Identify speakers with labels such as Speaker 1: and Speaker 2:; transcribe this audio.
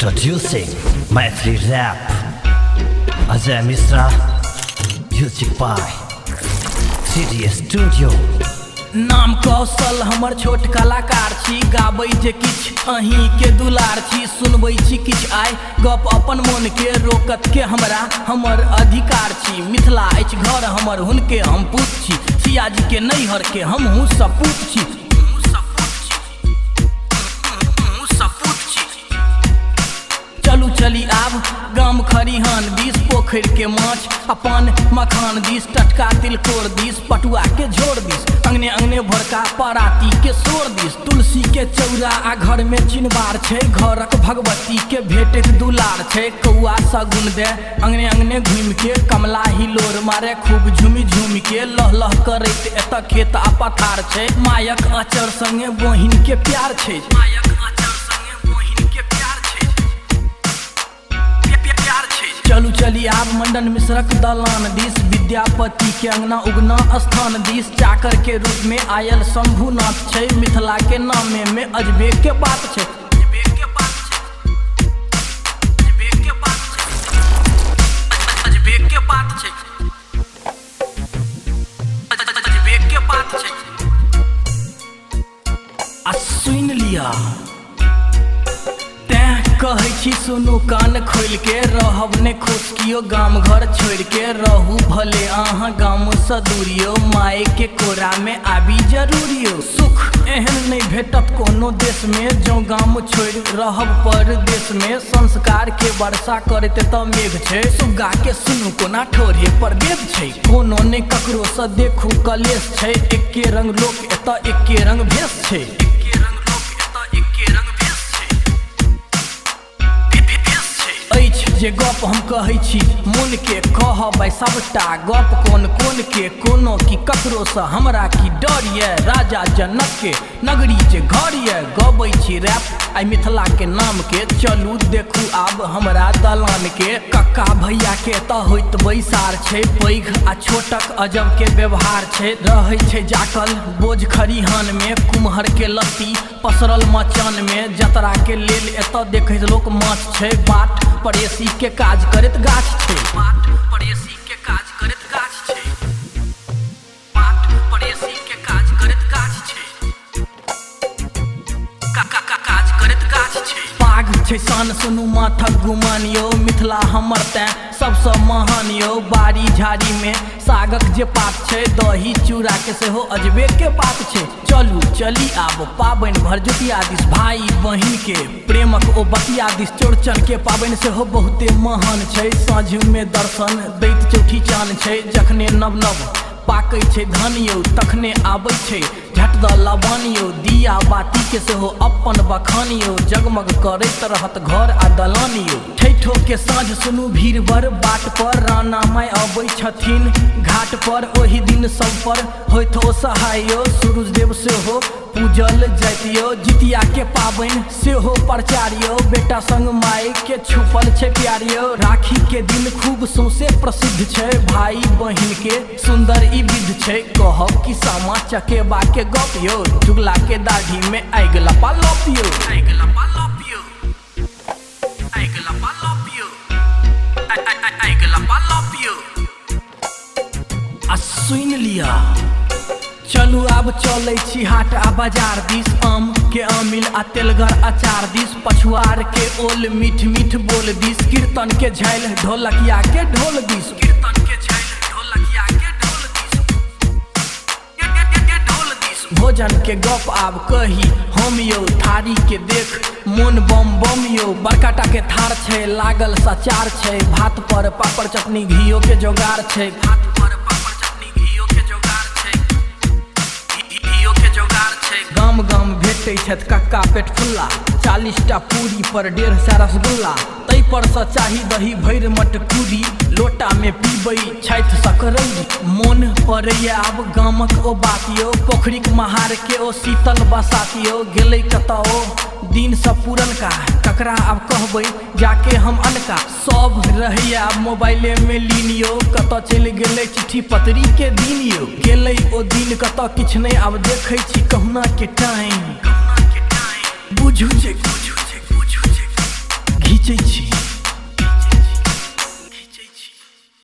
Speaker 1: Introducing Maithili Rap Ajay Misra Music by 3D Studio।
Speaker 2: नाम कौशल हमर छोट कलाकार छी, गाबै जे किछ अहीं के दुलार छी, सुनबै छी किछ आइ गप अपन मन के, रोकत के हमरा हमर अधिकार छी। मिथिला अछि घर हमर, हुनके हम पूत छी, सियाजी के नैहर के हमहूँ सपूत छी। चलू चली आब गाम खरिहान दिस, पोखर के माछ अपन मखान दिस, टटका तिलकोर दिस, पटुआ के झोर दिस, अंगने अंगने भोरका पराती के सोर दिस। तुलसी के चौरा आ घर में चिनबार छै, घरक भगवती के भेटैत दुलार छै। कौआ सगुन दे अंगने अंगने घुमि के, कमला हिलोर मारे खूब झुमि झुमि के, लह लह करैत एतऽ खेत आ पथार छै। मायक आचर संगे बहिन के प्यार छै, चलू चली आब मंडन मिश्रक दलान दिस, विद्यापति के अंगना उगना स्थान दिस। चाकर के रूप में आयल शंभुनाथ छै, मिथिला के नामे में अजबे के बात छै। आ सुन लिया कहै छी सुनू कान खोल के, रहब ने खुश कियो गाम घर छोड़ के, रहू भले अहाँ गाम सँ दूरियो, माय के कोरा में आबी जरूरियो। सुख एहन नहीं भेटत कोनो देश में, जो गाम छोड़ रहब परदेश में। संस्कार के वर्षा करत त मेघ छै, सुग्गा के सुनू कोना ठोरे पर वेद छै। कोनो ने ककरो सँ देखू कलेश छै, एके रंग लोक एतऽ एके रंग भेष छै। जे गप हम कहै छी मन के, कहबै सबटा गप कोन कोन के, कोनो की ककरो सँ हमरा की डर ये। राजा जनक के नगरी जे घर ये, गबै छी रैप आइ मिथिला के नाम के। चलू देखू आब हमरा दलान के, कक्का भैया के तऽ होइत बैसार छै, पैघ आ छोटक अजब के व्यवहार छै। रहै छै जाकल बोझ खरिहान में, कुम्हर के लत्ती पसरल मचान में, जतरा के लेल एतऽ देखैत लोक माछ छै। बाट पड़ेसी के काज करैत गाछ छै, बाट पड़ेसी के काज करैत गाछ छै, बाट पड़ेसी के काज करैत गाछ छै, काज करैत गाछ छै। पाग छै सान सुनू माथक गुमान यो, मिथिला हमर तें सबसँ महान यो। बाड़ी झाड़ी में सागक जे पात छै, दही चूड़ा के सेहो अजबे के बात छै। चलू चली आब पाबनि भरदुतिया दिस, भाई बहिन के प्रेमक ओ बतिया दिस। चौड़चन के पाबनि सेहो बहुते महान छै, साँझ में दर्शन दैत चौठी चान छै। जखने नव नव पाकै छै धान यौ, तखने आबै छै झट द लबान यौ। दिया बाती के सेहो अपन बखान यौ, जगमग करैत रहत घर आ दलान यौ। ठेठो के साँझ सुनू भीड़ भर बाट पर, राणा माय अबै छथिन घाट पर। ओही दिन सब पर होइत ओ सहाय यो, सूरज देव सेहो पूजल जाइतियो। जितिया के पाबनि सेहो प्रचार यो, बेटा संग माय के छुपल छै प्यार यो। राखी के दिन खूब सौंसे प्रसिद्ध छै, भाई बहिन के सुंदर ई विध छै। कहब कि सामा चकेबा के गप यो, जुगला के दाढ़ी में आगि लपा लपियो, आगि लपा लपियो, आगि लपा लपियो, आगि लपा लपियो। आ सुन लिया चलू आब चलै छी हाट आ बाजार दिस, आम के आमिल आ तेलगर अचार दिस। पछुआर के ओल मीठ मीठ बोल दिस, कीर्तन के झैल ढोलकिया के ढोल दिस, कीर्तन के झैल ढोलकिया के ढोल दिस। भोजन के गप आब कही हम यो, थारी के देख मोन बम बम यो। बड़का टा के थार छै लागल सचार छै, भात पर पापड़ चटनी घियो के जोगार छै, भात पर पापड़ चटनी घियो के जोगार छै, घियो के जोगार छै। गाम गाम भेटै छथि कक्का पेट फुल्ला, 40टा पूरी पर 150 रसगुल्ला। तै पर सँ चाही दही भरि मटकूरी, लोटा में पीबै छथि सकरौरी। मोन पड़ैया आब गामक ओ बात यो, पोखरिक महार के ओ शीतल बसात यो। गेलै कतऽ ओ दिन सब पुरनका, ककरा आब कहबै जाके हम अनका। सब रहैया आब मोबाइले में लीन यो, कतऽ चलि गेलै चिट्ठी पत्री के दिन यो। गेलै ओ दिन कतऽ किछ नहि आब देखै छी कहुना के टाइम, बुझू जे पूछै छी